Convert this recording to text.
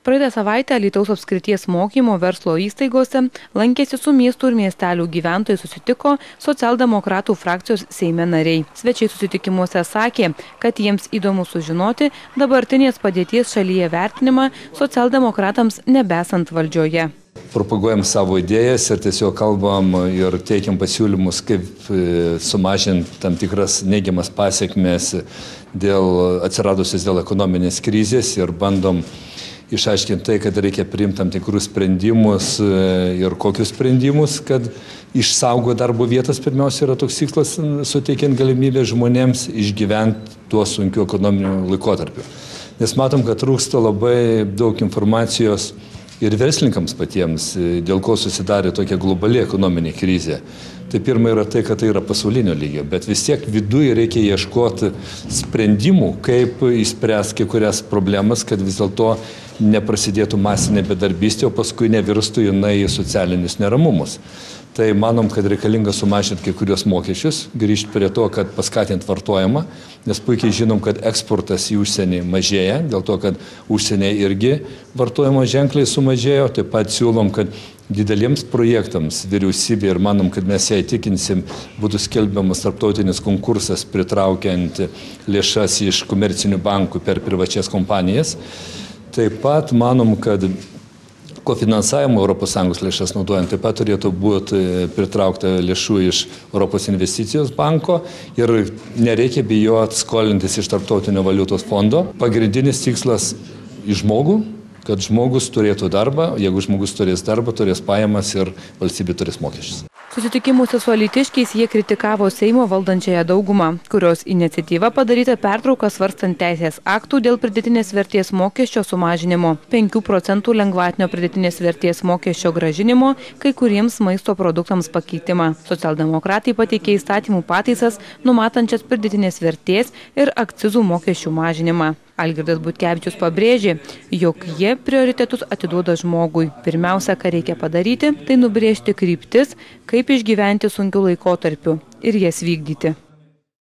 Praeitą savaitę Alytaus apskrities mokymo verslo įstaigose lankėsi su miestų ir miestelių gyventojai susitiko socialdemokratų frakcijos Seime nariai. Svečiai susitikimuose sakė, kad jiems įdomu sužinoti dabartinės padėties šalyje vertinimą socialdemokratams nebesant valdžioje. Propaguojam savo idėjas ir tiesiog kalbam ir teikiam pasiūlymus, kaip sumažinti tam tikras neigiamas pasiekmes atsiradusios dėl ekonominės krizės ir bandom išaiškinti tai, kad reikia priimti tam tikrus sprendimus ir kokius sprendimus, kad išsaugo darbo vietas pirmiausia yra toks tikslas, suteikiant galimybę žmonėms išgyventi tuo sunkiu ekonominiu laikotarpiu. Nes matom, kad trūksta labai daug informacijos ir verslininkams patiems, dėl ko susidarė tokia globali ekonominė krizė. Tai pirma yra tai, kad tai yra pasaulinio lygio, bet vis tiek viduje reikia ieškoti sprendimų, kaip išspręsti kai kurias problemas, kad vis dėlto neprasidėtų masinė bedarbystė, o paskui nevirstų jinai į socialinius neramumus. Tai manom, kad reikalinga sumažinti kai kurios mokesčius, grįžti prie to, kad paskatinti vartojimą, nes puikiai žinom, kad eksportas į užsienį mažėja, dėl to, kad užsienyje irgi vartojimo ženkliai sumažėjo. Taip pat siūlom, kad dideliems projektams vyriausybė ir manom, kad mes ją įtikinsim, būtų skelbiamas tarptautinis konkursas pritraukiant lėšas iš komercinių bankų per privačias kompanijas. Taip pat manom, kad kofinansavimo ES lėšas naudojant taip pat turėtų būti pritraukta lėšų iš Europos investicijos banko ir nereikia bijoti skolintis iš Tarptautinio valiutos fondo. Pagrindinis tikslas į žmogų, kad žmogus turėtų darbą, jeigu žmogus turės darbą, turės pajamas ir valstybė turės mokesčius. Susitikimuose su alytiškiais jie kritikavo Seimo valdančiąją daugumą, kurios iniciatyva padaryta pertrauką svarstant teisės aktų dėl pridėtinės vertės mokesčio sumažinimo, 5% lengvatinio pridėtinės vertės mokesčio grąžinimo, kai kuriems maisto produktams pakeitimą. Socialdemokratai pateikė įstatymų pataisas, numatančias pridėtinės vertės ir akcizų mokesčių mažinimą. Algirdas Butkevičius pabrėžė, jog jie prioritetus atiduoda žmogui. Pirmiausia, ką reikia padaryti, tai nubrėžti kryptis, kaip išgyventi sunkiu laikotarpiu ir jas vykdyti.